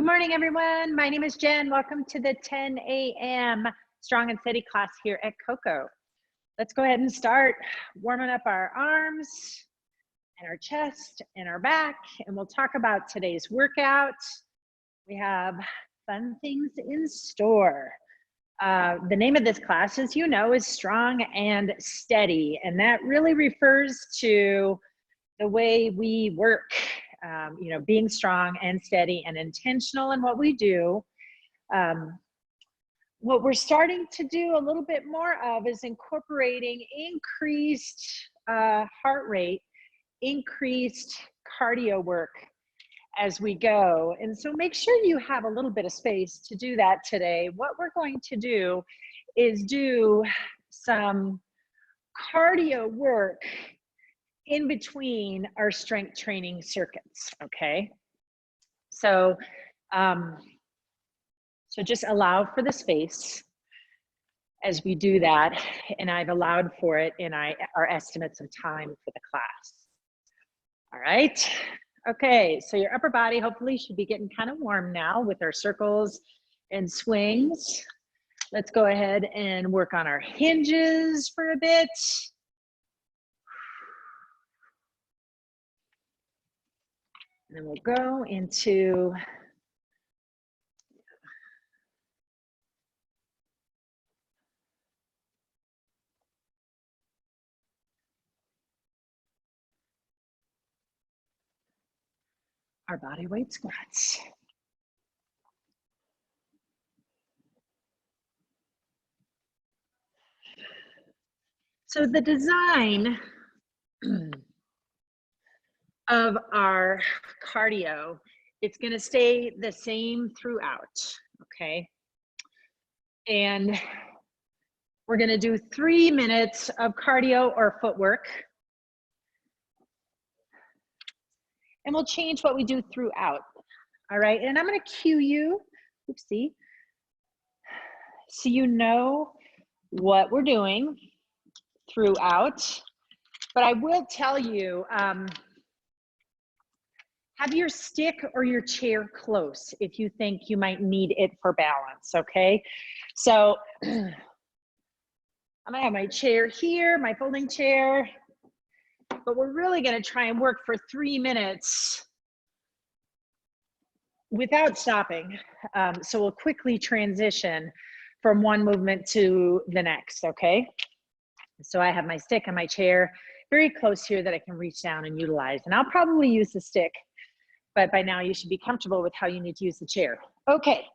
Good morning, everyone. My name is Jen. Welcome to the 10 a.m. Strong and Steady class here at Coco. Let's go ahead and start warming up our arms and our chest and our back, and we'll talk about today's workout. We have fun things in store. The name of this class, as you know, is Strong and Steady, and that really refers to the way we work, being strong and steady and intentional in what we do. What we're starting to do a little bit more of is incorporating increased heart rate, increased cardio work as we go. And so make sure you have a little bit of space to do that today. What we're going to do is do some cardio work in between our strength training circuits, okay? So just allow for the space as we do that, and I've allowed for it in our estimates of time for the class. All right, okay, so your upper body hopefully should be getting kind of warm now with our circles and swings. Let's go ahead and work on our hinges for a bit. And then we'll go into our body weight squats. So the design of our cardio, it's going to stay the same throughout, okay? And we're going to do 3 minutes of cardio or footwork. And we'll change what we do throughout, all right? And I'm going to cue you, oopsie, so you know what we're doing throughout. But I will tell you, have your stick or your chair close if you think you might need it for balance, okay? So I'm gonna have my chair here, my folding chair, but we're really gonna try and work for 3 minutes without stopping. So we'll quickly transition from one movement to the next, okay? So I have my stick and my chair very close here that I can reach down and utilize. And I'll probably use the stick, but by now you should be comfortable with how you need to use the chair. Okay,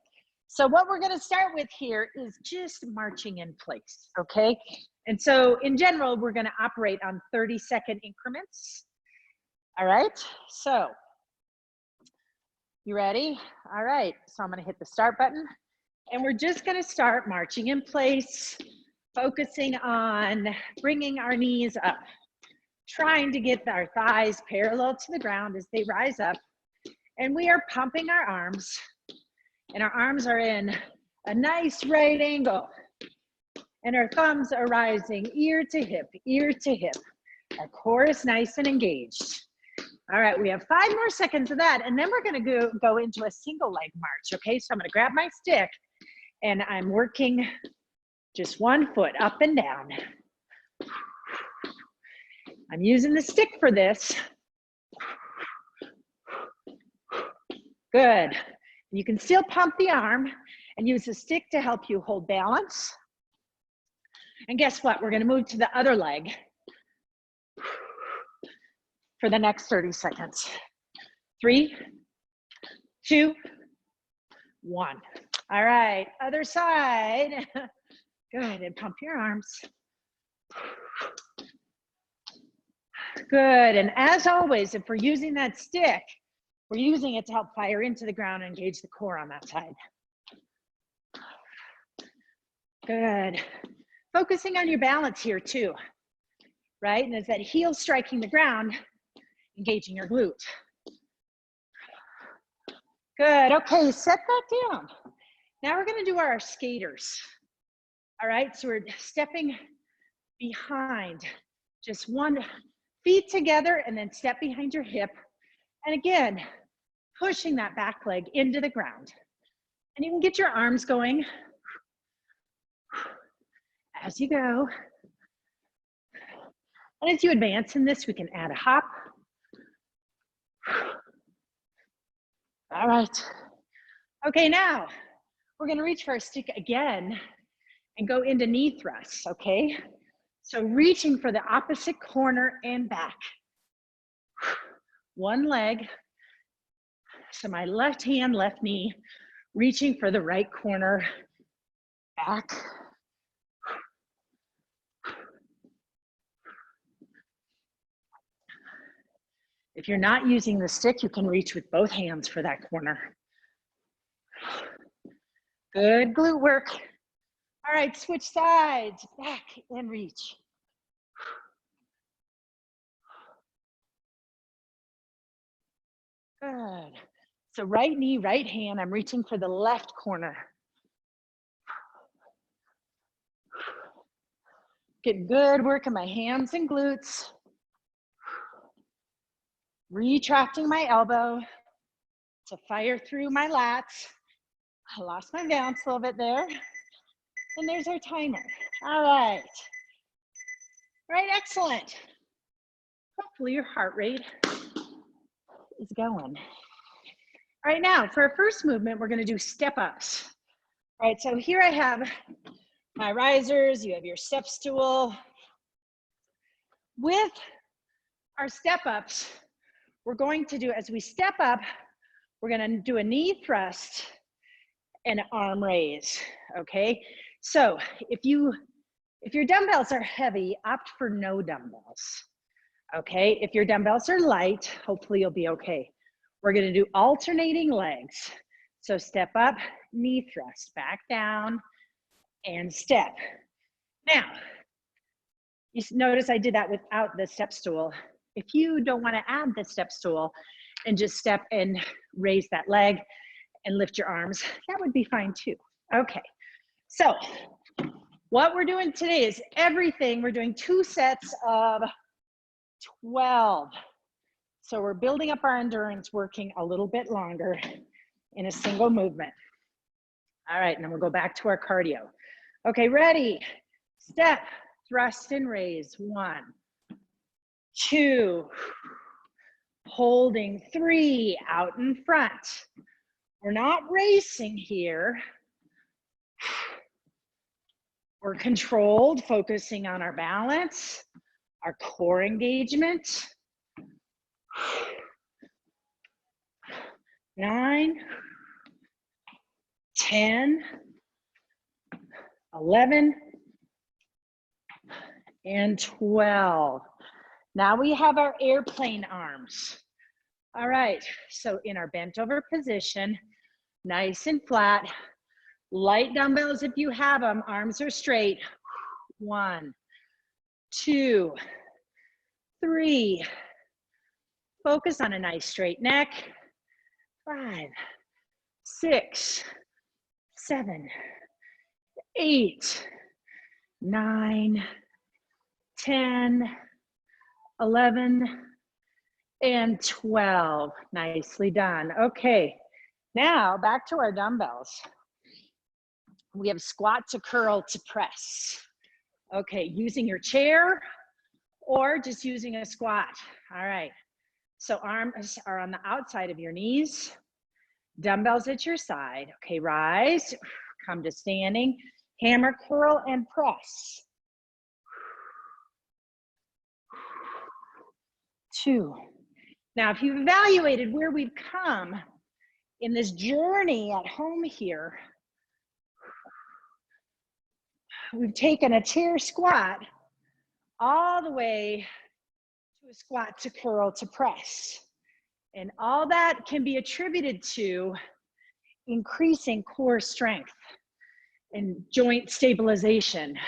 so what we're gonna start with here is just marching in place, okay? And so in general, we're gonna operate on 30-second increments. All right, so you ready? All right, so I'm gonna hit the start button and we're just gonna start marching in place, focusing on bringing our knees up, trying to get our thighs parallel to the ground as they rise up. And we are pumping our arms, and our arms are in a nice right angle. And our thumbs are rising ear to hip, ear to hip. Our core is nice and engaged. All right, we have 5 more seconds of that, and then we're gonna go into a single leg march, okay? So I'm gonna grab my stick, and I'm working just one foot up and down. I'm using the stick for this. Good. You can still pump the arm and use the stick to help you hold balance. And guess what? We're going to move to the other leg for the next 30 seconds. 3, 2, 1. All right, other side. Good, and pump your arms. Good, and as always, if we're using that stick, we're using it to help fire into the ground and engage the core on that side. Good. Focusing on your balance here too, right? And as that heel striking the ground, engaging your glute. Good, okay, set that down. Now we're gonna do our skaters. All right, so we're stepping behind, just one feet together and then step behind your hip. And again, pushing that back leg into the ground. And you can get your arms going as you go. And as you advance in this, we can add a hop. All right. Okay, now we're gonna reach for our stick again and go into knee thrusts, okay? So reaching for the opposite corner and back. One leg, so my left hand, left knee, reaching for the right corner, back. If you're not using the stick, you can reach with both hands for that corner. Good glute work. All right, switch sides, back and reach. Good. So right knee, right hand, I'm reaching for the left corner. Get good work in my hams and glutes. Retracting my elbow to fire through my lats. I lost my balance a little bit there. And there's our timer. All right. All right, excellent. Hopefully your heart rate is going. All right, now for our first movement, we're gonna do step ups. All right, so here I have my risers, you have your step stool. With our step ups, we're going to do, as we step up, we're gonna do a knee thrust and arm raise, okay? So if your dumbbells are heavy, opt for no dumbbells, okay? If your dumbbells are light, hopefully you'll be okay. We're gonna do alternating legs. So step up, knee thrust, back down, and step. Now, you notice I did that without the step stool. If you don't wanna add the step stool and just step and raise that leg and lift your arms, that would be fine too. Okay, so what we're doing today is everything. We're doing 2 sets of 12. So we're building up our endurance, working a little bit longer in a single movement. All right, and then we'll go back to our cardio. Okay, ready? Step, thrust and raise. 1, 2, holding 3, out in front. We're not racing here. We're controlled, focusing on our balance, our core engagement. 9, 10, 11, and 12. Now we have our airplane arms. All right, so in our bent over position, nice and flat, light dumbbells if you have them, arms are straight. 1, 2, 3. Focus on a nice straight neck. 5, 6, 7, 8, 9, 10, 11, and 12. Nicely done. Okay, now back to our dumbbells. We have squat to curl to press. Okay, using your chair or just using a squat. All right, so arms are on the outside of your knees, dumbbells at your side. Okay, rise, come to standing, hammer, curl, and press. 2. Now, if you've evaluated where we've come in this journey at home here, we've taken a chair squat all the way to a squat to curl to press. And all that can be attributed to increasing core strength and joint stabilization,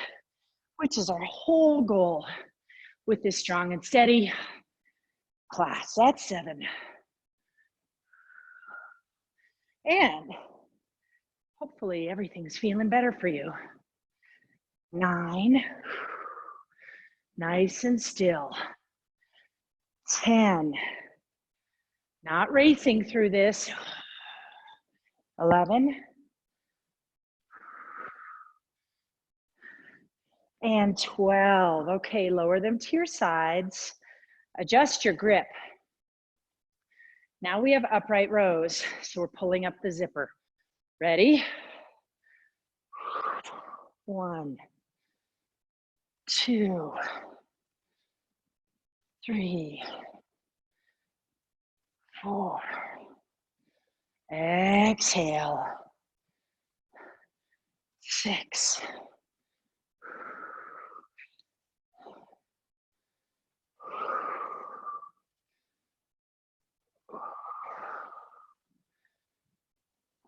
which is our whole goal with this strong and steady class. That's 7. And hopefully everything's feeling better for you. 9, nice and still. 10, Not racing through this. 11. And 12. Okay, lower them to your sides. Adjust your grip. Now we have upright rows, so we're pulling up the zipper. Ready? 1, 2, 3, 4. Exhale. 6.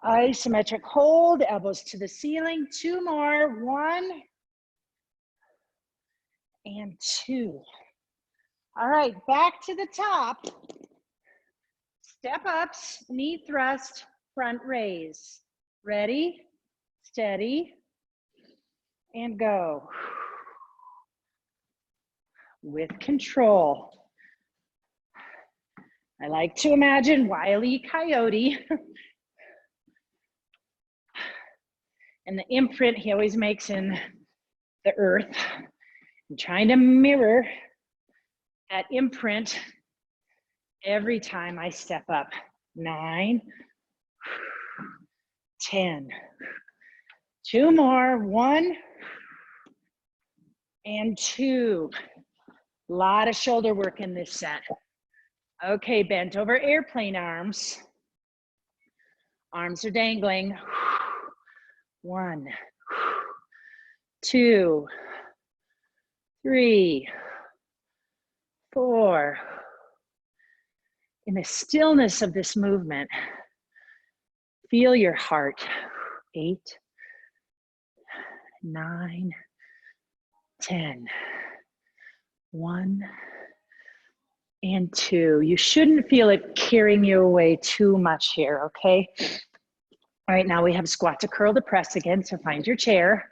Isometric hold, elbows to the ceiling. 2 more. 1 and 2. All right, back to the top. Step ups, knee thrust, front raise. Ready, steady, and go. With control. I like to imagine Wile E. Coyote. And the imprint he always makes in the earth. I'm trying to mirror that imprint every time I step up. 9, 10. 2 more. 1 and 2. A lot of shoulder work in this set. Okay, bent over airplane arms. Arms are dangling. 1, 2, 3, 4. In the stillness of this movement, feel your heart. 8, 9, 10. 1 and 2. You shouldn't feel it carrying you away too much here, okay? All right, now we have squat to curl to press again, so find your chair.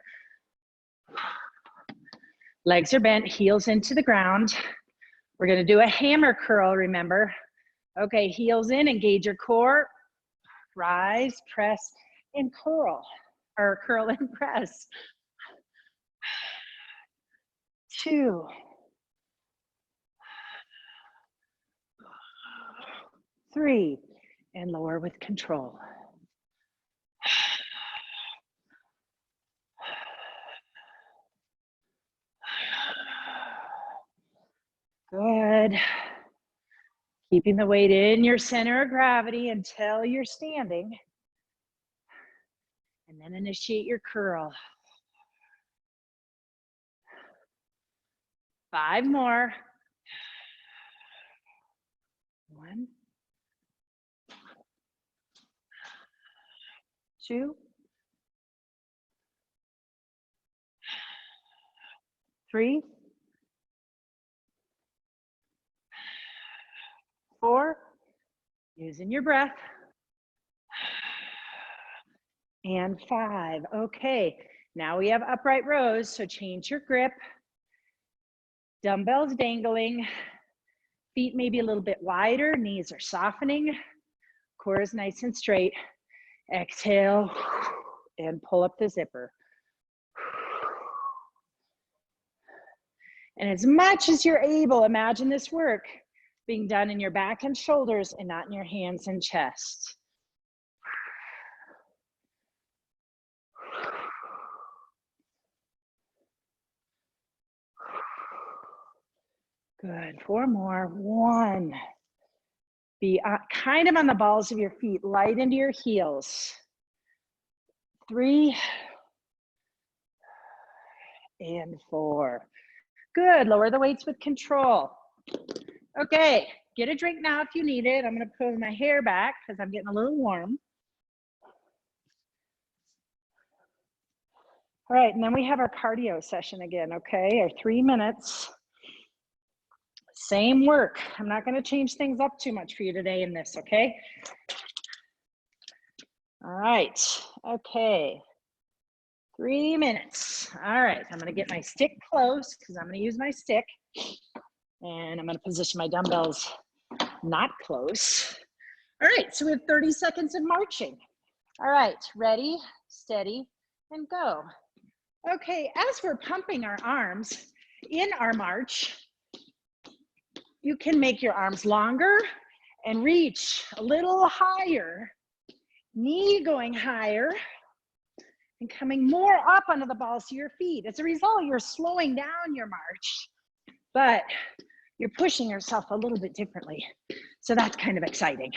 Legs are bent, heels into the ground. We're gonna do a hammer curl, remember? Okay, heels in, engage your core. Rise, press, and curl, or curl and press. 2. 3, and lower with control. Good. Keeping the weight in your center of gravity until you're standing. And then initiate your curl. 5 more. 1, 2, 3, 4. Using your breath. And 5. Okay, now we have upright rows, so change your grip. Dumbbells dangling. Feet maybe a little bit wider, knees are softening. Core is nice and straight. Exhale and pull up the zipper. And as much as you're able, imagine this work being done in your back and shoulders and not in your hands and chest. Good, 4 more. 1. Be kind of on the balls of your feet, light into your heels. 3 and 4. Good, lower the weights with control. Okay, get a drink now if you need it. I'm gonna pull my hair back because I'm getting a little warm. All right, and then we have our cardio session again, okay? Our 3 minutes. Same work. I'm not gonna change things up too much for you today in this, okay? All right, okay. 3 minutes. All right, I'm gonna get my stick close because I'm gonna use my stick. And I'm gonna position my dumbbells not close. All right, so we have 30 seconds of marching. All right, ready, steady, and go. Okay, as we're pumping our arms in our march, you can make your arms longer and reach a little higher, knee going higher and coming more up onto the balls of your feet. As a result, you're slowing down your march, but you're pushing yourself a little bit differently. So that's kind of exciting.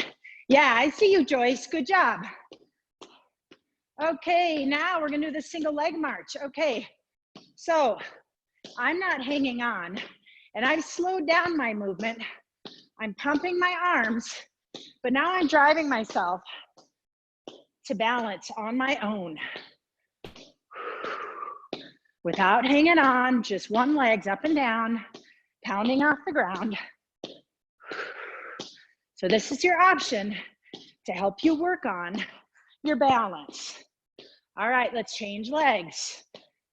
Yeah, I see you, Joyce. Good job. Okay, now we're gonna do the single leg march. Okay, so I'm not hanging on and I've slowed down my movement. I'm pumping my arms, but now I'm driving myself to balance on my own. Without hanging on, just one leg's up and down, pounding off the ground. So this is your option to help you work on your balance. All right, let's change legs.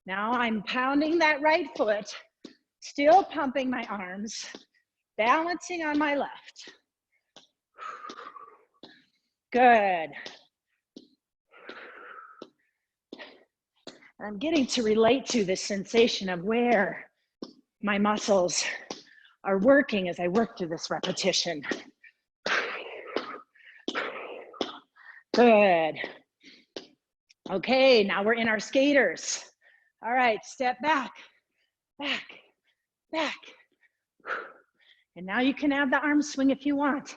Now I'm pounding that right foot, still pumping my arms, balancing on my left. Good. I'm getting to relate to the sensation of where my muscles are working as I work through this repetition. Good. Okay, now we're in our skaters. All right, step back, back, back. And now you can have the arm swing if you want.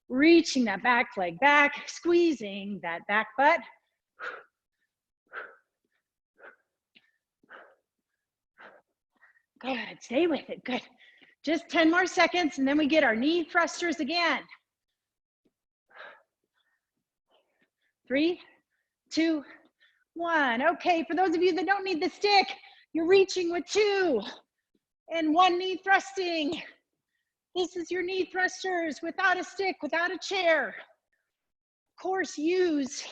Reaching that back leg back, squeezing that back butt. Good, stay with it, good. Just 10 more seconds and then we get our knee thrusters again. 3, 2, 1. Okay, for those of you that don't need the stick, you're reaching with 2 and 1 knee thrusting. This is your knee thrusters without a stick, without a chair. Of course, use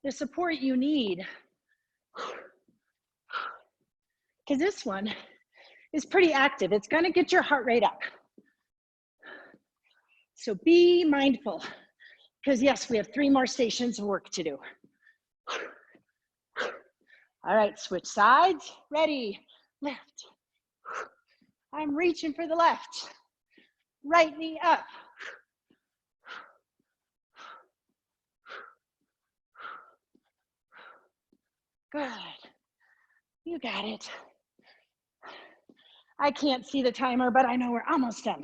the support you need. Because this one is pretty active. It's gonna get your heart rate up. So be mindful, because yes, we have 3 more stations of work to do. All right, switch sides, ready, left. I'm reaching for the left. Right knee up. Good, you got it. I can't see the timer, but I know we're almost done.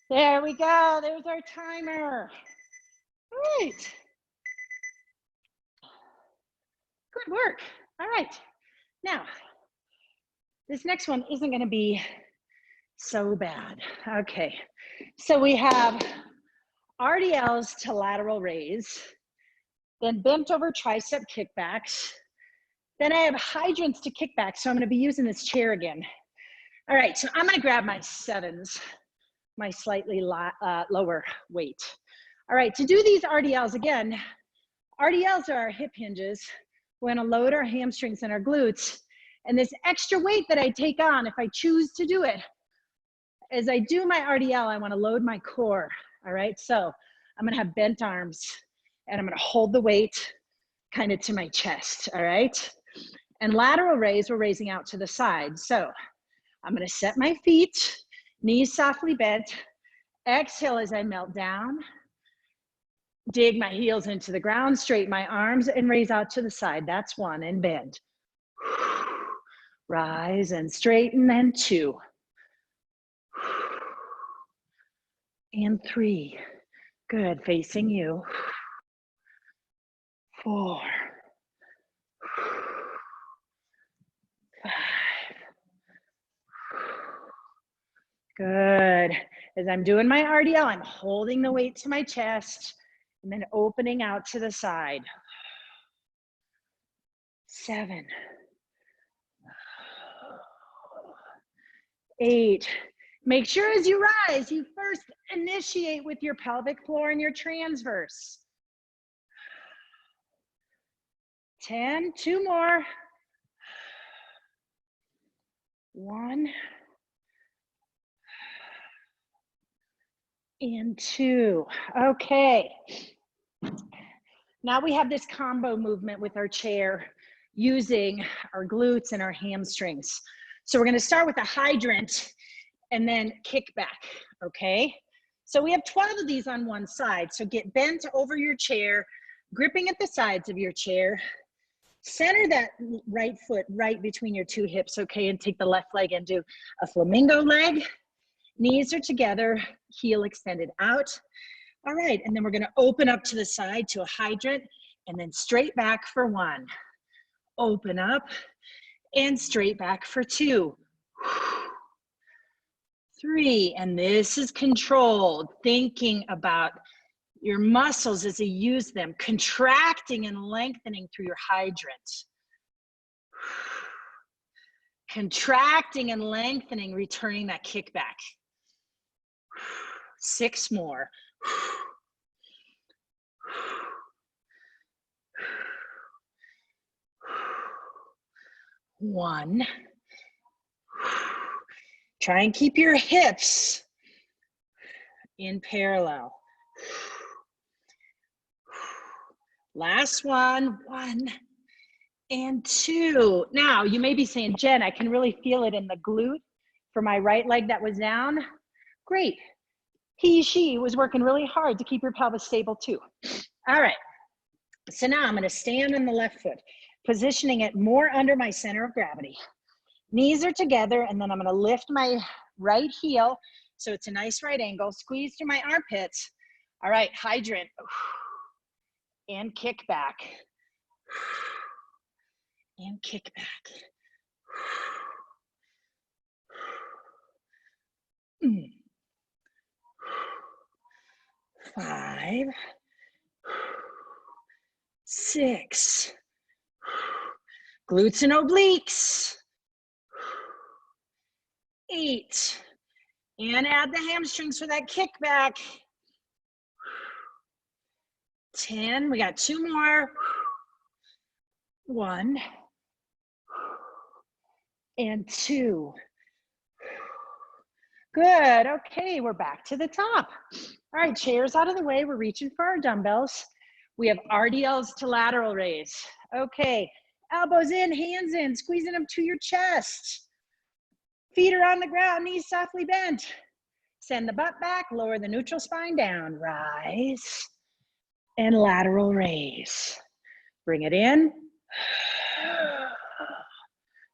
There we go, there's our timer. All right. Good work. All right. Now, this next one isn't gonna be so bad. Okay, so we have RDLs to lateral raise, then bent over tricep kickbacks. Then I have hydrants to kickbacks, so I'm gonna be using this chair again. All right, so I'm gonna grab my 7s, my slightly lower weight. All right, to do these RDLs again, RDLs are our hip hinges. We're gonna load our hamstrings and our glutes. And this extra weight that I take on, if I choose to do it, as I do my RDL, I wanna load my core, all right? So I'm gonna have bent arms and I'm gonna hold the weight kind of to my chest, all right? And lateral raise, we're raising out to the side. So I'm gonna set my feet, knees softly bent, exhale as I melt down, dig my heels into the ground, straighten my arms and raise out to the side. That's 1, and bend. Rise and straighten, and 2. And 3, good, facing you. 4, 5, good. As I'm doing my RDL, I'm holding the weight to my chest and then opening out to the side. 7, 8. Make sure as you rise, you first initiate with your pelvic floor and your transverse. 10, 2 more. 1 and 2. Okay. Now we have this combo movement with our chair using our glutes and our hamstrings. So we're going to start with a hydrant and then kick back, okay? So we have 12 of these on one side. So get bent over your chair, gripping at the sides of your chair. Center that right foot right between your two hips, okay? And take the left leg and do a flamingo leg. Knees are together, heel extended out. All right, and then we're gonna open up to the side to a hydrant and then straight back for 1. Open up and straight back for 2. 3, and this is controlled, thinking about your muscles as you use them, contracting and lengthening through your hydrant. Contracting and lengthening, returning that kickback. 6 more. 1. Try and keep your hips in parallel. Last one. 1 and 2. Now, you may be saying, Jen, I can really feel it in the glute for my right leg that was down. Great. She was working really hard to keep your pelvis stable too. All right. So now I'm going to stand on the left foot, positioning it more under my center of gravity. Knees are together, and then I'm going to lift my right heel so it's a nice right angle. Squeeze through my armpits. All right, hydrant. And kick back. And kick back. 5, 6. Glutes and obliques. 8. And add the hamstrings for that kickback. 10. We got 2 more. 1 and 2. Good. Okay, we're back to the top. All right, chairs out of the way. We're reaching for our dumbbells. We have RDLs to lateral raise. Okay, elbows in, hands in, squeezing them to your chest. Feet are on the ground, knees softly bent. Send the butt back, lower the neutral spine down. Rise and lateral raise. Bring it in.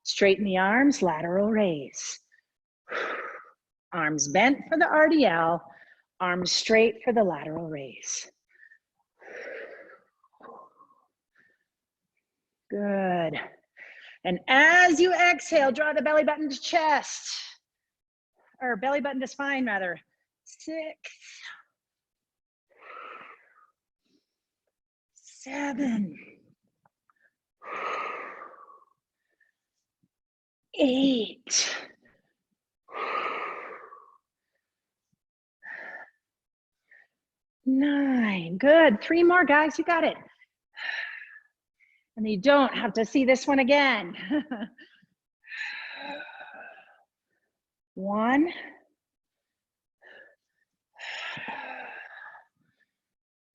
Straighten the arms, lateral raise. Arms bent for the RDL, arms straight for the lateral raise. Good. And as you exhale, draw the belly button to chest, or belly button to spine rather. 6, 7, 8, 9. Good. 3 more, guys. You got it. And you don't have to see this one again. 1.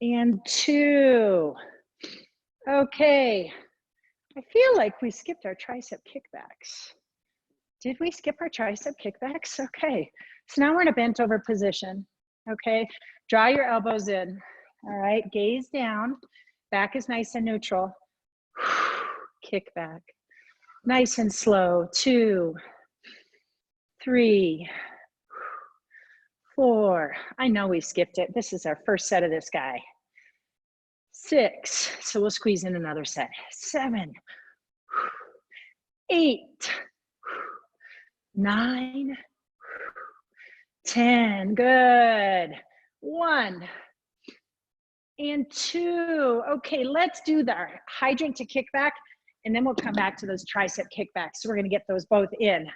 And 2. Okay. I feel like we skipped our tricep kickbacks. Did we skip our tricep kickbacks? Okay. So now we're in a bent over position. Okay. Draw your elbows in. All right. Gaze down. Back is nice and neutral. Kick back. Nice and slow. 2, 3, 4. I know we skipped it. This is our first set of this guy. 6. So we'll squeeze in another set. 7, 8, 9, 10. Good. 1 and 2. Okay, let's do the hydrant to kickback, and then we'll come back to those tricep kickbacks. So we're gonna get those both in.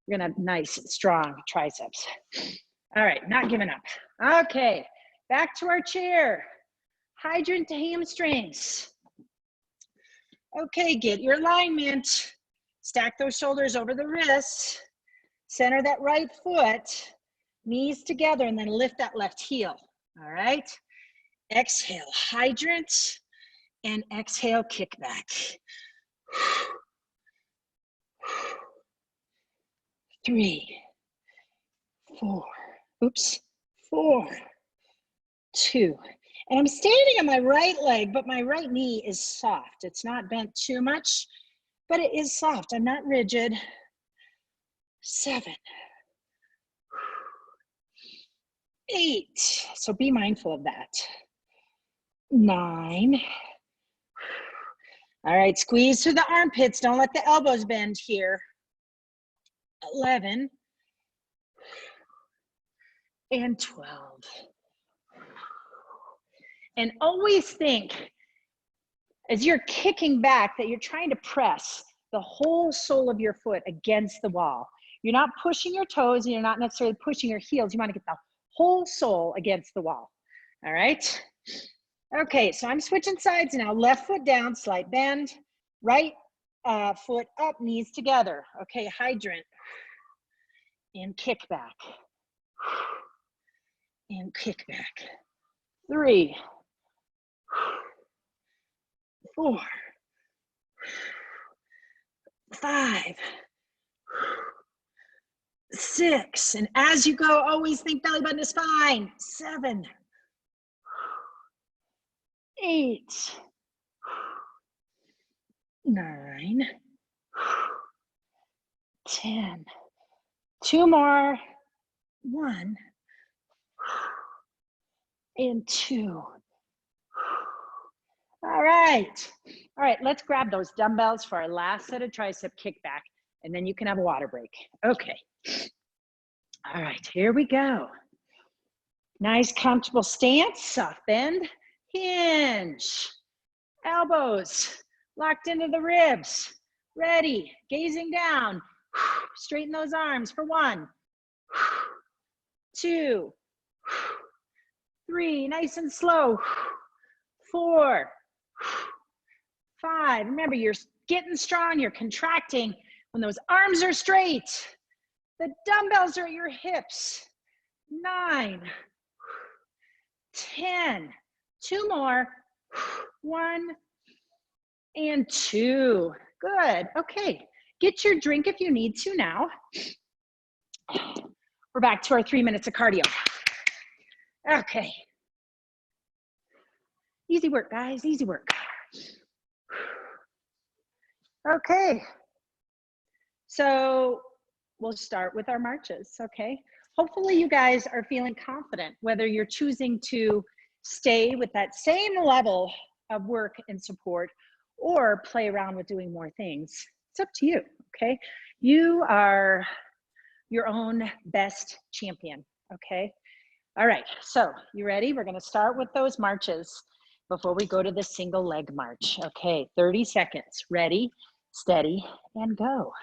We're gonna have nice, strong triceps. All right, not giving up. Okay, back to our chair. Hydrant to hamstrings. Okay, get your alignment. Stack those shoulders over the wrists. Center that right foot, knees together, and then lift that left heel. All right. Exhale, hydrant, and exhale, kick back. 3, 4, oops, 4, 2. And I'm standing on my right leg, but my right knee is soft. It's not bent too much, but it is soft. I'm not rigid. 7, 8. So be mindful of that. 9. All right, squeeze through the armpits. Don't let the elbows bend here. 11 and 12. And always think, as you're kicking back, that you're trying to press the whole sole of your foot against the wall. You're not pushing your toes and you're not necessarily pushing your heels. You want to get the whole sole against the wall. All right. Okay, so I'm switching sides now. Left foot down, slight bend. Right foot up, knees together. Okay, hydrant. And kick back. And kick back. 3, 4, 5, 6. And as you go, always think belly button to spine. 7, 8, 9, 10. 2 more. 1 and 2. All right. All right, let's grab those dumbbells for our last set of tricep kickback, and then you can have a water break. Okay. All right, here we go. Nice, comfortable stance, soft bend, hinge. Elbows locked into the ribs. Ready, gazing down. Straighten those arms for 1, 2, 3, nice and slow. 4, 5. Remember, you're getting strong, you're contracting when those arms are straight. The dumbbells are at your hips. 9, 10. 2 more. 1 and 2. Good. Okay. Get your drink if you need to now. We're back to our 3 minutes of cardio. Okay. Easy work, guys. Easy work. Okay. So we'll start with our marches, okay? Hopefully you guys are feeling confident, whether you're choosing to stay with that same level of work and support or play around with doing more things. It's up to you, okay? You are your own best champion, okay? All right, so you ready? We're gonna start with those marches before we go to the single leg march. Okay, 30 seconds. Ready, steady, and go.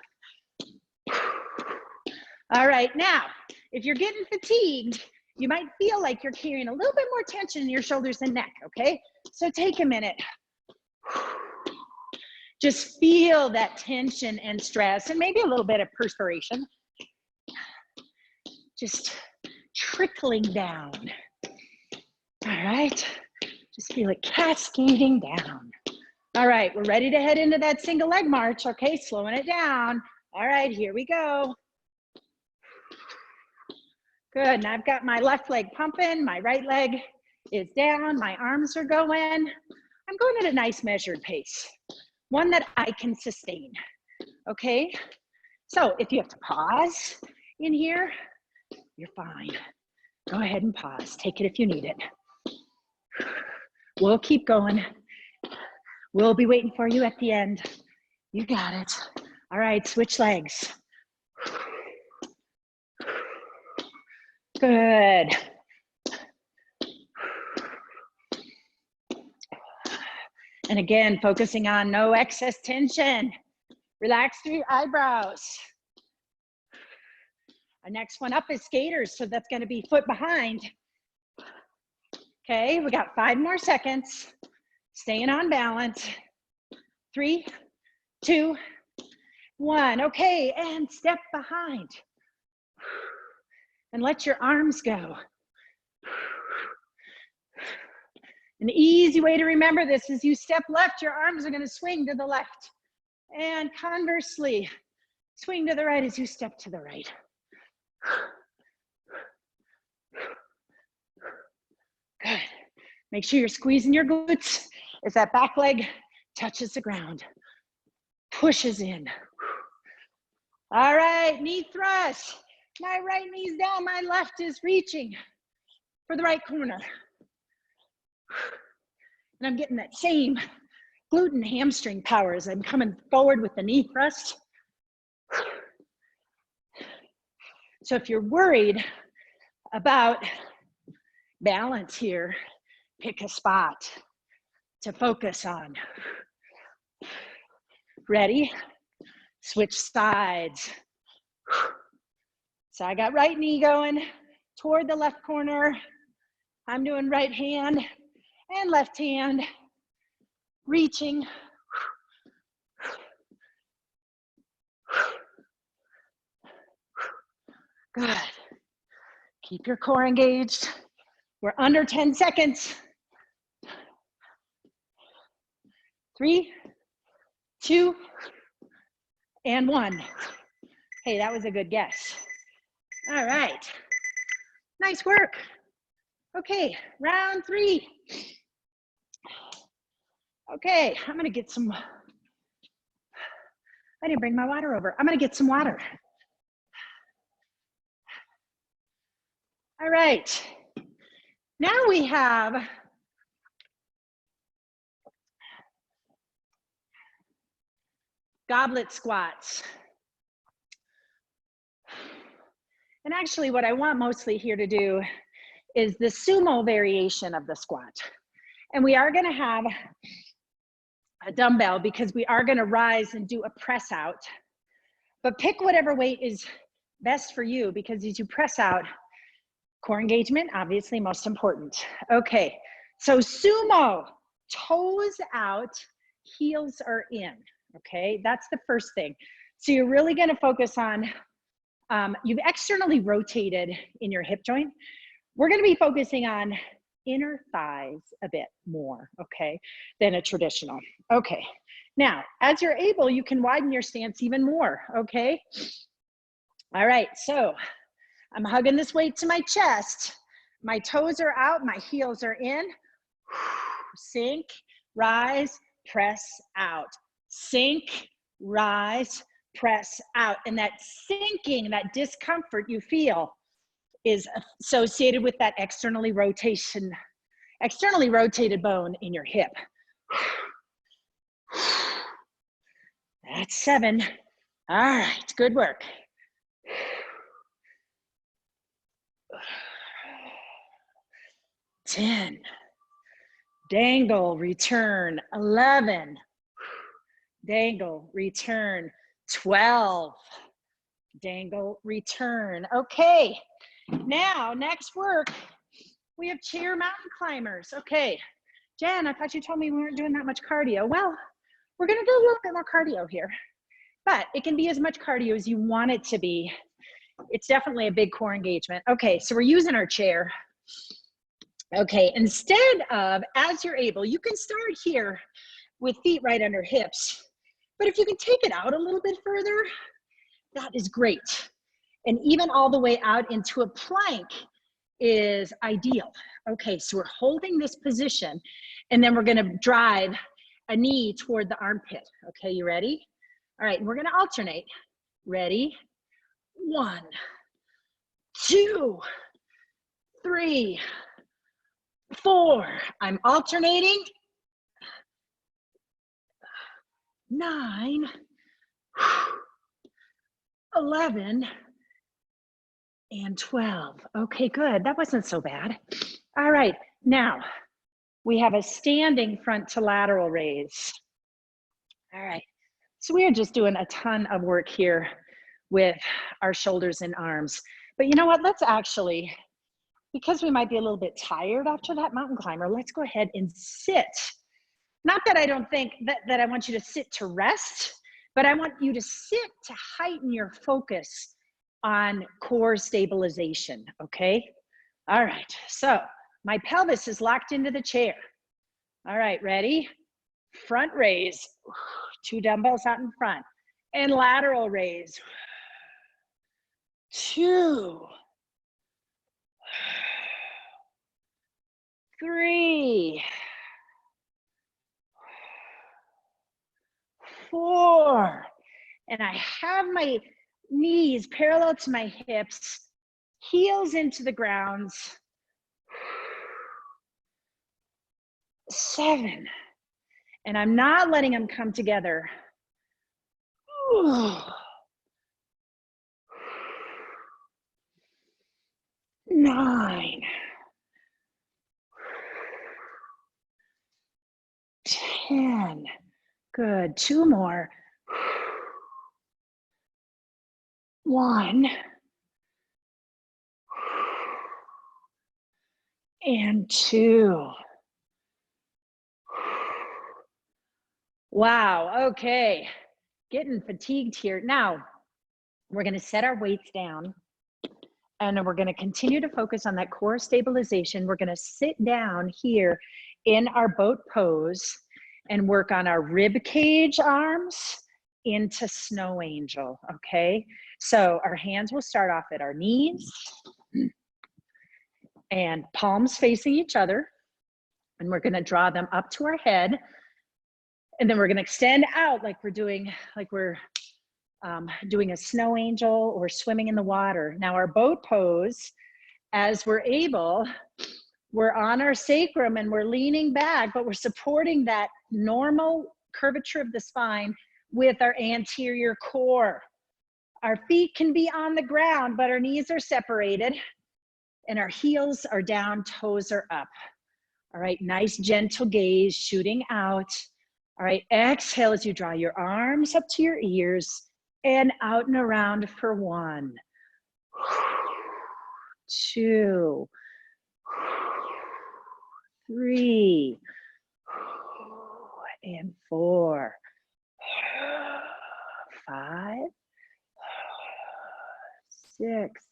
All right, now, if you're getting fatigued, you might feel like you're carrying a little bit more tension in your shoulders and neck, okay? So take a minute. Just feel that tension and stress and maybe a little bit of perspiration. Just trickling down. All right, just feel it cascading down. All right, we're ready to head into that single leg march, okay? Slowing it down. All right, here we go. Good, and I've got my left leg pumping, my right leg is down, my arms are going. I'm going at a nice measured pace, one that I can sustain, okay? So if you have to pause in here, you're fine. Go ahead and pause, take it if you need it. We'll keep going. We'll be waiting for you at the end. You got it. All right, switch legs. Good. And again, focusing on no excess tension. Relax through your eyebrows. Our next one up is skaters, so that's gonna be foot behind. Okay, we got 5 more seconds. Staying on balance. 3, 2, 1. Okay, and step behind. And let your arms go. An easy way to remember this is you step left, your arms are going to swing to the left. And conversely, swing to the right as you step to the right. Good. Make sure you're squeezing your glutes as that back leg touches the ground. Pushes in. All right, knee thrust. My right knee's down, my left is reaching for the right corner. And I'm getting that same glute and hamstring power as I'm coming forward with the knee thrust. So if you're worried about balance here, pick a spot to focus on. Ready? Switch sides. So I got right knee going toward the left corner. I'm doing right hand and left hand, reaching. Good. Keep your core engaged. We're under 10 seconds. 3, 2, and 1. Hey, that was a good guess. All right. Nice work. Okay, round 3. Okay, I'm gonna get some, I didn't bring my water over. I'm gonna get some water. All right, now we have goblet squats. And actually what I want mostly here to do is the sumo variation of the squat. And we are gonna have a dumbbell because we are gonna rise and do a press out. But pick whatever weight is best for you because as you press out, core engagement, obviously most important. Okay, so sumo, toes out, heels are in, okay? That's the first thing. So you're really gonna focus on, you've externally rotated in your hip joint. We're gonna be focusing on inner thighs a bit more, okay, than a traditional. Okay, now, as you're able, you can widen your stance even more, okay? All right, so I'm hugging this weight to my chest. My toes are out, my heels are in. Sink, rise, press out. Sink, rise, press out. And that sinking, that discomfort you feel is associated with that externally rotated bone in your hip. That's 7. All right, good work. 10. Dangle, return. 11. Dangle, return. 12. Dangle, return. Okay, now next work, we have chair mountain climbers. Okay, Jen, I thought you told me we weren't doing that much cardio. Well, we're gonna do a little bit more cardio here, but it can be as much cardio as you want it to be. It's definitely a big core engagement. Okay, so we're using our chair. Okay, instead of, as you're able, you can start here with feet right under hips, but if you can take it out a little bit further, that is great. And even all the way out into a plank is ideal. Okay, so we're holding this position and then we're gonna drive a knee toward the armpit. Okay, you ready? All right, and we're gonna alternate. Ready? 1, 2, 3, 4. I'm alternating. 9, 11, and 12. Okay, good. That wasn't so bad. All right, now we have a standing front to lateral raise. All right, so we are just doing a ton of work here with our shoulders and arms. But you know what? Let's actually, because we might be a little bit tired after that mountain climber, let's go ahead and sit. Not that I don't think that I want you to sit to rest, but I want you to sit to heighten your focus on core stabilization, okay? All right, so my pelvis is locked into the chair. All right, ready? Front raise, 2 dumbbells out in front, and lateral raise, 2, 3, 4, and I have my knees parallel to my hips, heels into the grounds, 7, and I'm not letting them come together. 9, 10, good, 2 more, 1, and 2. Wow, okay, getting fatigued here. Now, we're gonna set our weights down, and then we're gonna continue to focus on that core stabilization. We're gonna sit down here in our boat pose and work on our rib cage arms into snow angel, okay? So our hands will start off at our knees and palms facing each other, and we're gonna draw them up to our head, and then we're gonna extend out like we're doing a snow angel or swimming in the water. Now our boat pose, as we're able, we're on our sacrum and we're leaning back, but we're supporting that normal curvature of the spine with our anterior core. Our feet can be on the ground, but our knees are separated and our heels are down, toes are up. All right, nice gentle gaze shooting out. All right, exhale as you draw your arms up to your ears and out and around for 1, 2, 3, and 4, 5, 6,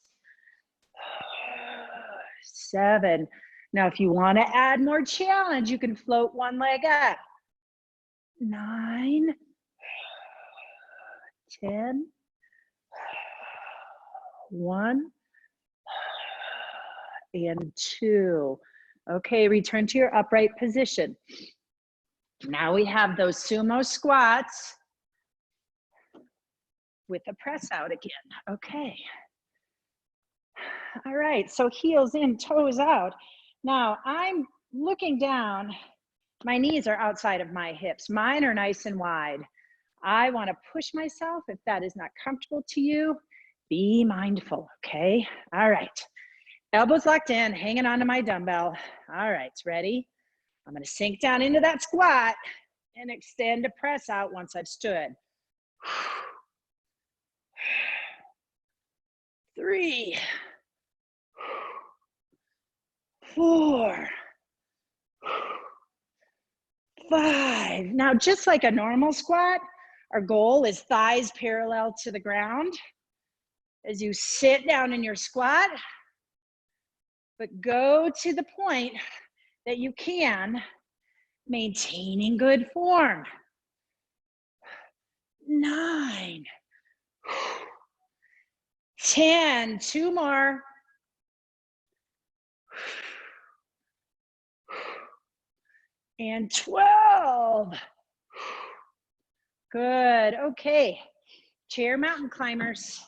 7. Now, if you want to add more challenge, you can float one leg up. 9, 10, 1, and 2. Okay, return to your upright position. Now we have those sumo squats with a press out again. Okay. All right, so heels in, toes out. Now I'm looking down. My knees are outside of my hips. Mine are nice and wide. I want to push myself. If that is not comfortable to you, be mindful, okay? All right. Elbows locked in, hanging onto my dumbbell. All right, ready? I'm going to sink down into that squat and extend to press out once I've stood. 3, 4, 5. Now, just like a normal squat, our goal is thighs parallel to the ground as you sit down in your squat, but go to the point that you can, maintaining good form. 9, 10, 2 more. And 12. Good, okay. Chair mountain climbers.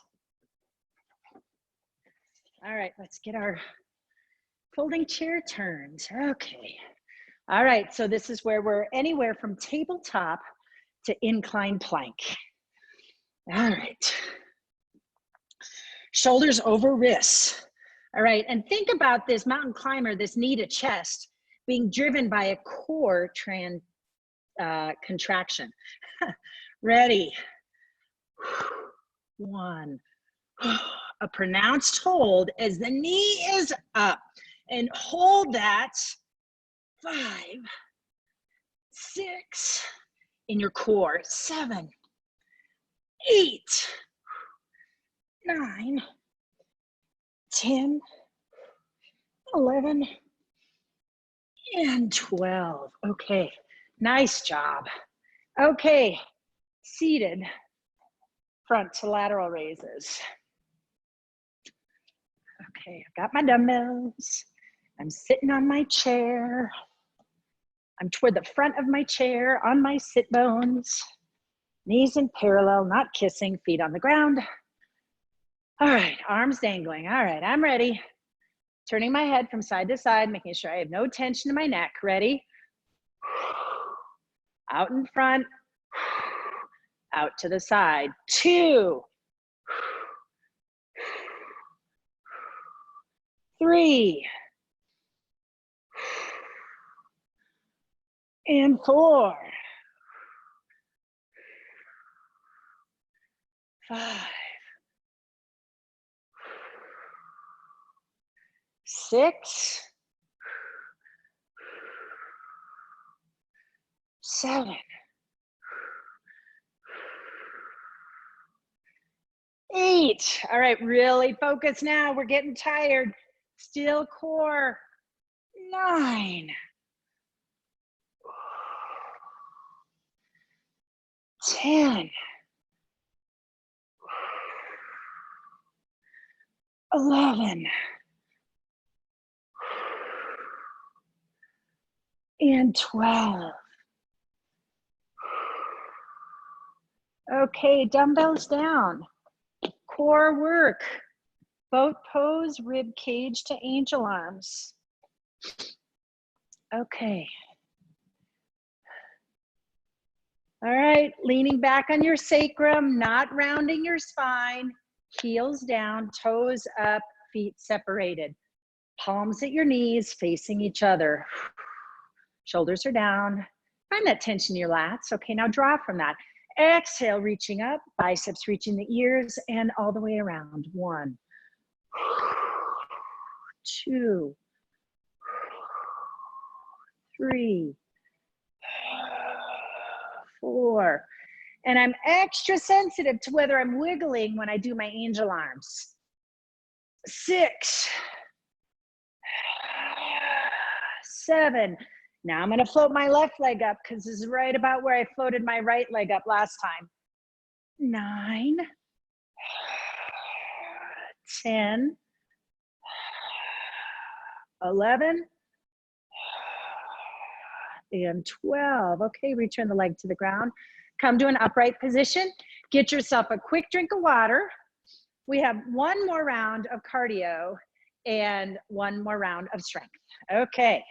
All right, let's get our folding chair turns. Okay. All right, so this is where we're anywhere from tabletop to incline plank. All right. Shoulders over wrists. All right, and think about this mountain climber, this knee to chest, being driven by a core contraction. Ready? 1. A pronounced hold as the knee is up, and hold that. 5, 6 in your core. 7, 8, 9, 10, 11, and 12. Okay, nice job. Okay, seated front to lateral raises. Okay, I've got my dumbbells. I'm sitting on my chair. I'm toward the front of my chair on my sit bones. Knees in parallel, not kissing, feet on the ground. All right, arms dangling. All right, I'm ready. Turning my head from side to side, making sure I have no tension in my neck. Ready? Out in front, out to the side. 2, 3, and 4, 5, 6, 7, 8. All right, really focus now. We're getting tired. Still core. 9, 10, 11, and 12. Okay, dumbbells down. Core work. Boat pose, rib cage to angel arms. Okay. All right, leaning back on your sacrum, not rounding your spine. Heels down, toes up, feet separated. Palms at your knees, facing each other. Shoulders are down. Find that tension in your lats. Okay, now draw from that. Exhale, reaching up, biceps reaching the ears and all the way around. 1, 2, 3, 4. And I'm extra sensitive to whether I'm wiggling when I do my angel arms. 6, 7. Now I'm gonna float my left leg up because this is right about where I floated my right leg up last time. 9, 10, 11, and 12. Okay, return the leg to the ground. Come to an upright position. Get yourself a quick drink of water. We have one more round of cardio and one more round of strength. Okay.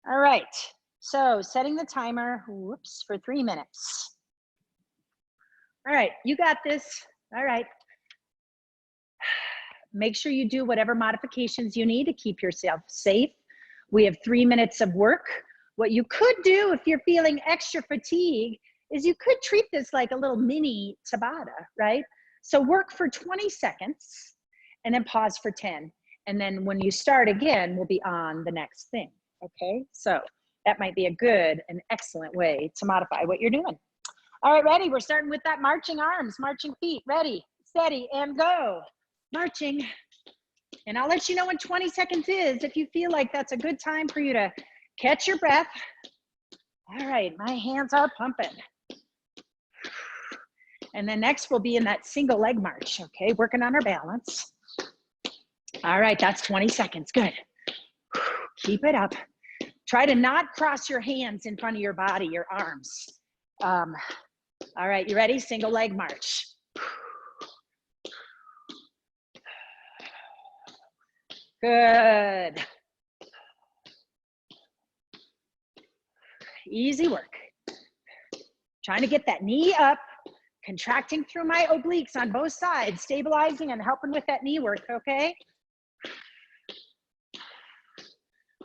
All right, so setting the timer, whoops, for 3 minutes. All right, you got this. All right. Make sure you do whatever modifications you need to keep yourself safe. We have 3 minutes of work. What you could do if you're feeling extra fatigue is you could treat this like a little mini Tabata, right? So work for 20 seconds and then pause for 10. And then when you start again, we'll be on the next thing, okay? So that might be a good and excellent way to modify what you're doing. All right, ready? We're starting with that marching arms, marching feet. Ready, steady, and go. Marching. And I'll let you know when 20 seconds is if you feel like that's a good time for you to catch your breath. All right, my hands are pumping. And then next we'll be in that single leg march, okay? Working on our balance. All right, that's 20 seconds, good. Keep it up. Try to not cross your hands in front of your body, your arms. All right, you ready? Single leg march. Good. Easy work. Trying to get that knee up, contracting through my obliques on both sides, stabilizing and helping with that knee work, okay?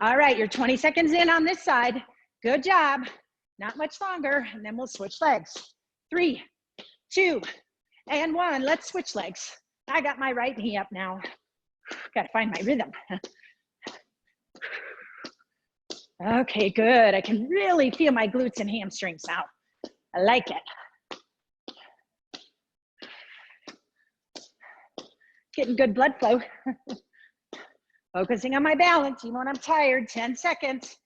All right, you're 20 seconds in on this side. Good job. Not much longer, and then we'll switch legs. 3, 2, and 1. Let's switch legs. I got my right knee up now. Gotta find my rhythm. Okay, good. I can really feel my glutes and hamstrings now. I like it. Getting good blood flow. Focusing on my balance, even when I'm tired, 10 seconds.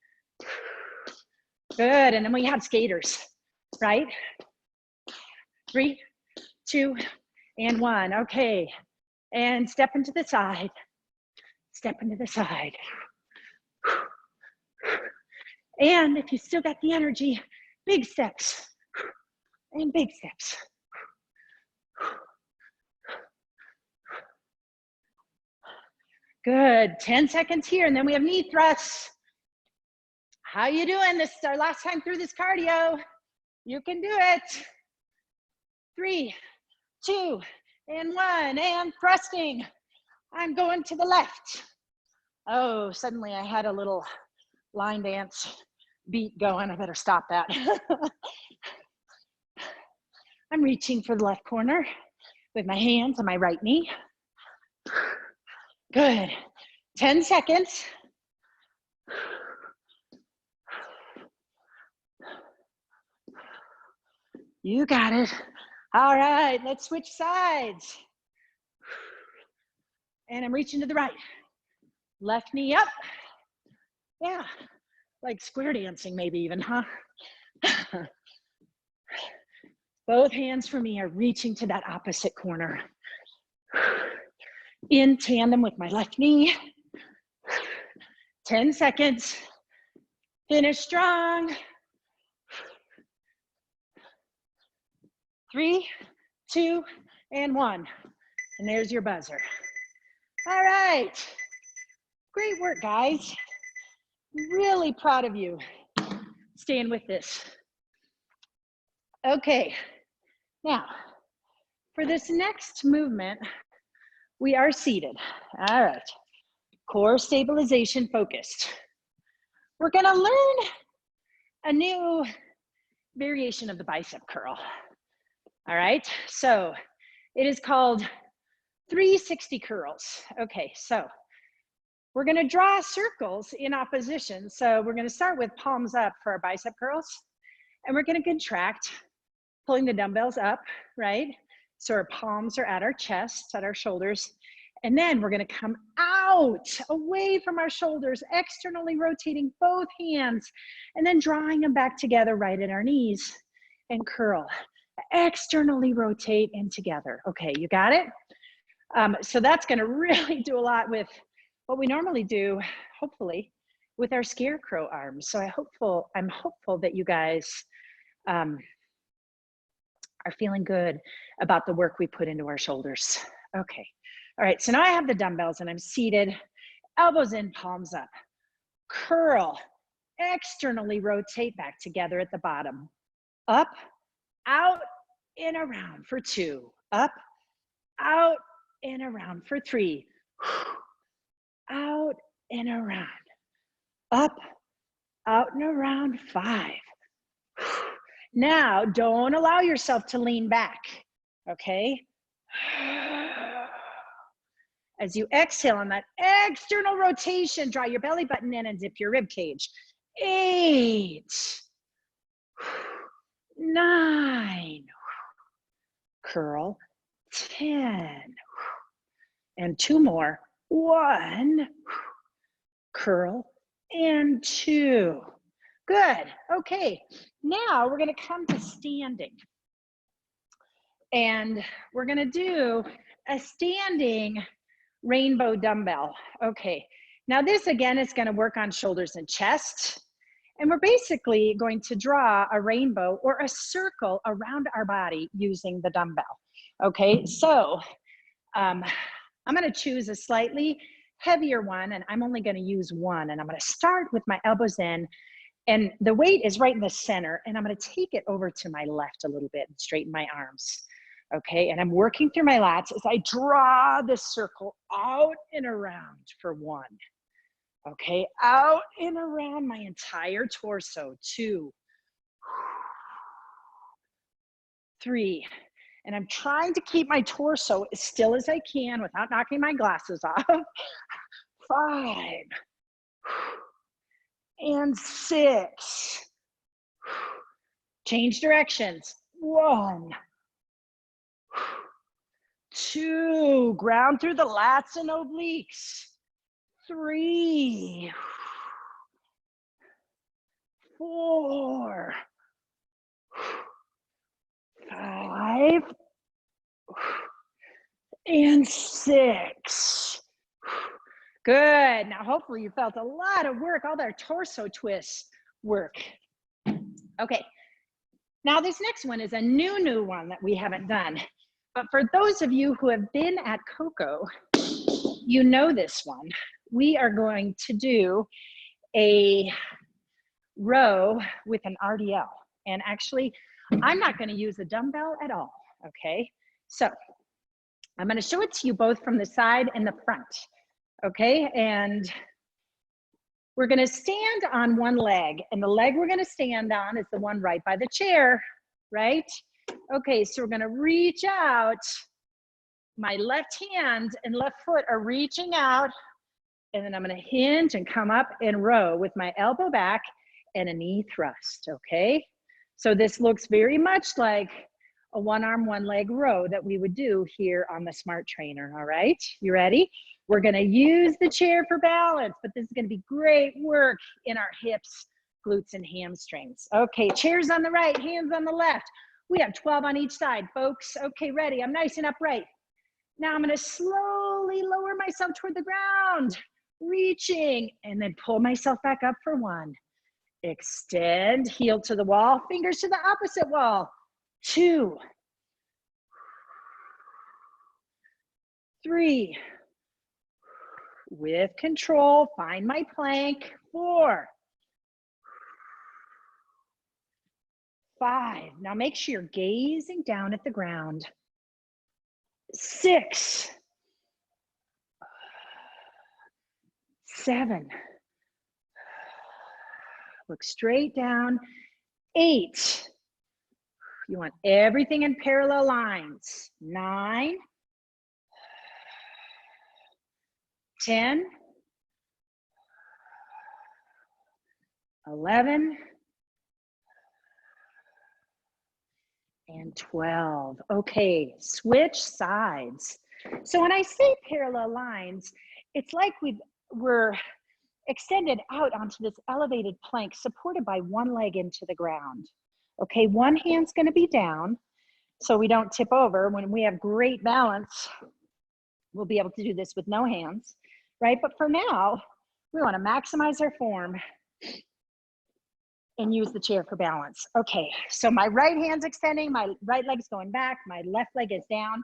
Good, and then we have skaters, right? 3, 2, and 1, okay. And step into the side, step into the side. And if you still got the energy, big steps, and big steps. Good, 10 seconds here, and then we have knee thrusts. How you doing? This is our last time through this cardio. You can do it. 3, 2, and 1, and thrusting. I'm going to the left. Oh, suddenly I had a little line dance beat going. I better stop that. I'm reaching for the left corner with my hands on my right knee. Good. 10 seconds. You got it. All right, let's switch sides. And I'm reaching to the right. Left knee up. Yeah, like square dancing maybe even, huh? Both hands for me are reaching to that opposite corner. In tandem with my left knee. 10 seconds. Finish strong. 3, 2, and 1. And there's your buzzer. All right. Great work, guys. Really proud of you staying with this. Okay. Now, for this next movement, we are seated. All right. Core stabilization focused. We're gonna learn a new variation of the bicep curl. All right, so it is called 360 curls. Okay, so we're gonna draw circles in opposition. So we're gonna start with palms up for our bicep curls, and we're gonna contract, pulling the dumbbells up, right? So our palms are at our chest, at our shoulders, and then we're gonna come out, away from our shoulders, externally rotating both hands, and then drawing them back together right at our knees, and curl. Externally rotate and together. Okay, you got it? So that's gonna really do a lot with what we normally do, hopefully, with our scarecrow arms. So I'm hopeful that you guys are feeling good about the work we put into our shoulders. Okay, all right, so now I have the dumbbells and I'm seated, elbows in, palms up. Curl, externally rotate back together at the bottom. Up, out, and around for 2. Up, out, and around for 3. Out and around. Up, out and around 5. Now, don't allow yourself to lean back, okay? As you exhale on that external rotation, draw your belly button in and zip your rib cage. 8, 9, curl, 10, and 2 more. 1, curl, and 2. Good, okay. Now we're gonna come to standing. And we're gonna do a standing rainbow dumbbell. Okay, now this again is gonna work on shoulders and chest. And we're basically going to draw a rainbow or a circle around our body using the dumbbell. Okay, so I'm gonna choose a slightly heavier one, and I'm only gonna use one. And I'm gonna start with my elbows in, and the weight is right in the center, and I'm gonna take it over to my left a little bit and straighten my arms. Okay, and I'm working through my lats as I draw this circle out and around for 1. Okay, out and around my entire torso. 2, 3, and I'm trying to keep my torso as still as I can without knocking my glasses off. 5, and 6. Change directions. 1, 2, ground through the lats and obliques. 3, 4, 5, and 6. Good. Now, hopefully you felt a lot of work, all that torso twist work. Okay. Now, this next one is a new one that we haven't done. But for those of you who have been at Coco, you know this one. We are going to do a row with an RDL. And actually, I'm not going to use a dumbbell at all, okay? So I'm going to show it to you both from the side and the front, okay? And we're going to stand on one leg, and the leg we're going to stand on is the one right by the chair, right? Okay, so we're going to reach out. My left hand and left foot are reaching out, and then I'm going to hinge and come up and row with my elbow back and a knee thrust, okay? So this looks very much like a one arm, one leg row that we would do here on the Smart Trainer, all right? You ready? We're gonna use the chair for balance, but this is gonna be great work in our hips, glutes, and hamstrings. Okay, chairs on the right, hands on the left. We have 12 on each side, folks. Okay, ready, I'm nice and upright. Now I'm gonna slowly lower myself toward the ground, reaching, and then pull myself back up for 1. Extend, heel to the wall, fingers to the opposite wall. 2, 3, with control, find my plank. 4, 5, now make sure you're gazing down at the ground. 6, 7, look straight down. 8, you want everything in parallel lines. 9, 10, 11, and 12. Okay, switch sides. So when I say parallel lines, it's like we're extended out onto this elevated plank supported by one leg into the ground. Okay, one hand's gonna be down so we don't tip over. When we have great balance, we'll be able to do this with no hands, right? But for now, we wanna maximize our form and use the chair for balance. Okay, so my right hand's extending, my right leg's going back, my left leg is down,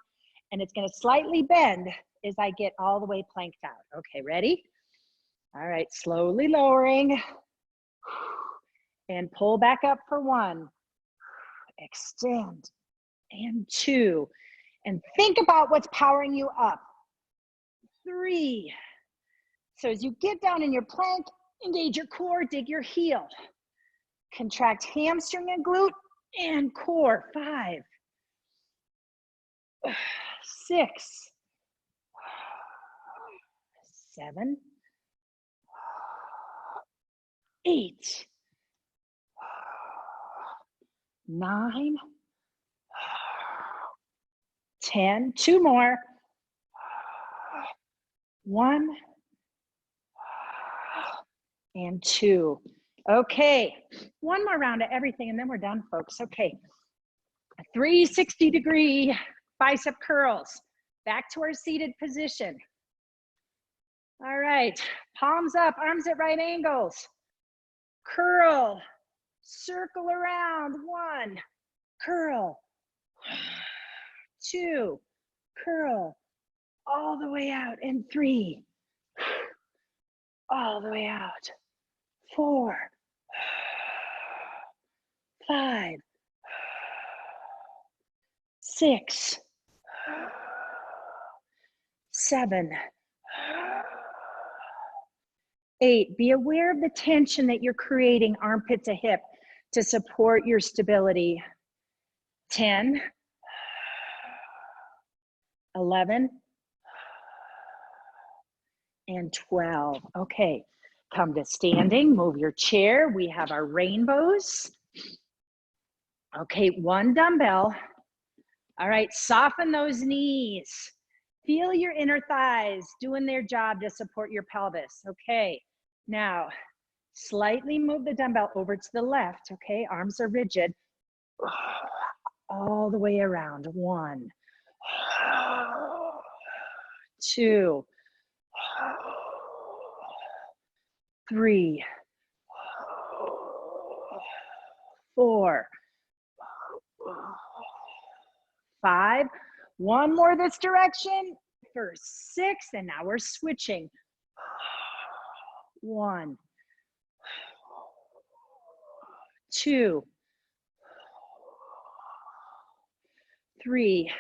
and it's gonna slightly bend as I get all the way planked out. Okay, ready? All right, slowly lowering, and pull back up for 1, extend, and 2, and think about what's powering you up. 3, so as you get down in your plank, engage your core, dig your heel. Contract hamstring and glute and core. 5, 6, 7, 8, 9, 10, 2 more. 1 and 2. Okay, one more round of everything and then we're done, folks. Okay, 360-degree bicep curls. Back to our seated position. All right, palms up, arms at right angles. Curl, circle around. 1, curl. 2, curl. All the way out. And 3, all the way out. 4, 5, 6, 7, 8. Be aware of the tension that you're creating armpit to hip to support your stability. 10, 11, and 12. Okay, Come to standing, move your chair. We have our rainbows. Okay, one dumbbell. All right, soften those knees. Feel your inner thighs doing their job to support your pelvis. Okay, now slightly move the dumbbell over to the left. Okay, arms are rigid. All the way around. 1, 2, 3, 4, 5. One more this direction for 6, and now we're switching. 1, 2, 3.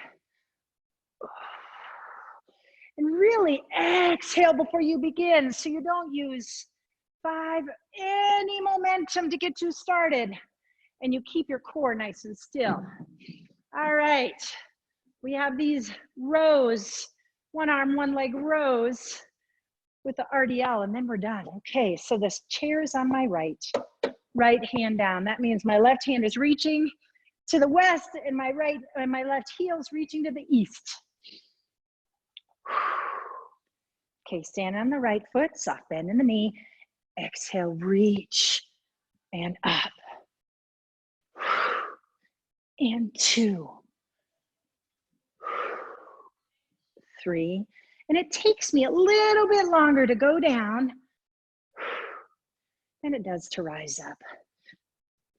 And really exhale before you begin so you don't use 5 any momentum to get you started, and you keep your core nice and still. All right, we have these rows, one arm, one leg rows with the RDL, and then we're done. Okay, so this chair is on my right hand down. That means my left hand is reaching to the west and my left heel is reaching to the east. Okay, stand on the right foot, soft bend in the knee. Exhale, reach and up. And 2, 3. And it takes me a little bit longer to go down than it does to rise up.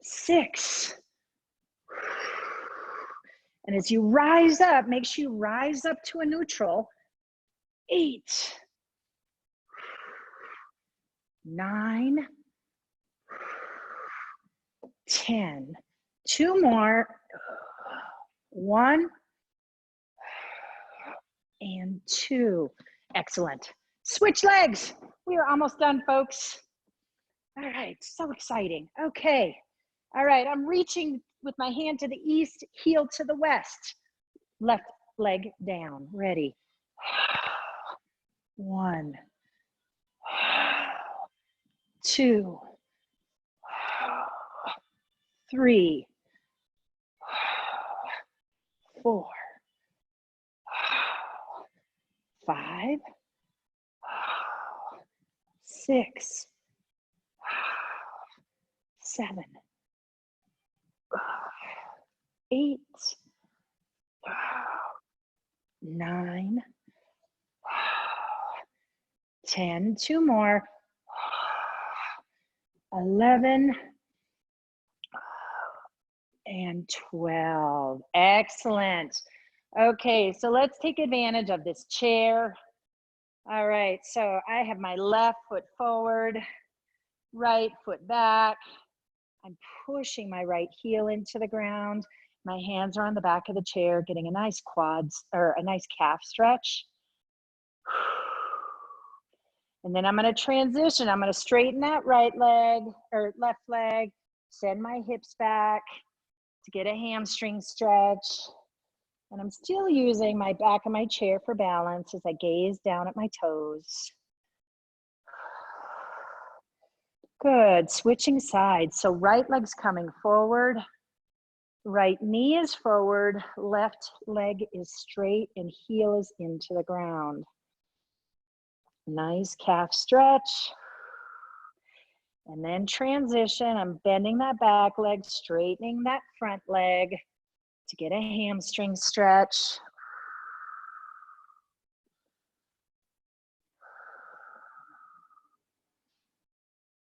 6. And as you rise up, make sure you rise up to a neutral. 8, 9, 10. 2 more. 1 and 2. Excellent. Switch legs. We are almost done, folks. All right, so exciting. Okay. All right, I'm reaching with my hand to the east, heel to the west. Left leg down. Ready. 1, 2, 3, 4, 5, 6, 7, 8, 9, 10. 2 more. 11 and 12. Excellent. Okay, so let's take advantage of this chair. All right, so I have my left foot forward, right foot back. I'm pushing my right heel into the ground. My hands are on the back of the chair, getting a nice a nice calf stretch. And then I'm going to transition. I'm going to straighten that right leg or left leg, send my hips back to get a hamstring stretch. And I'm still using my back of my chair for balance as I gaze down at my toes. Good, switching sides. So right leg's coming forward, right knee is forward, left leg is straight and heel is into the ground. Nice calf stretch. And then transition, I'm bending that back leg, straightening that front leg to get a hamstring stretch.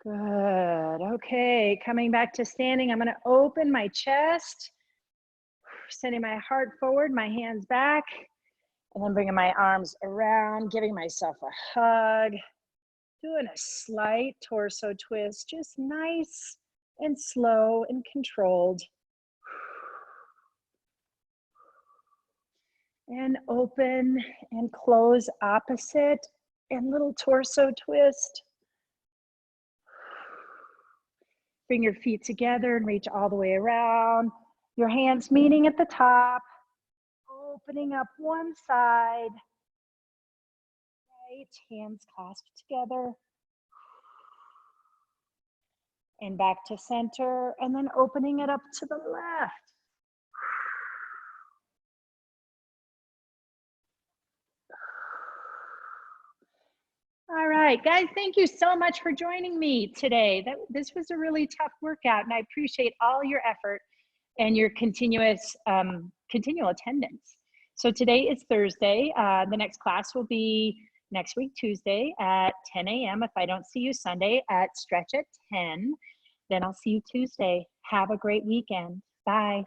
Good, okay, coming back to standing, I'm gonna open my chest, sending my heart forward, my hands back, and then bringing my arms around, giving myself a hug, doing a slight torso twist, just nice and slow and controlled. And open and close opposite and little torso twist. Bring your feet together and reach all the way around. Your hands meeting at the top. Opening up one side. Right, hands clasped together. and back to center, and then opening it up to the left. All right, guys, thank you so much for joining me today. This was a really tough workout, and I appreciate all your effort and your continual attendance. So today is Thursday. The next class will be next week, Tuesday at 10 a.m. If I don't see you Sunday at Stretch at 10, then I'll see you Tuesday. Have a great weekend. Bye.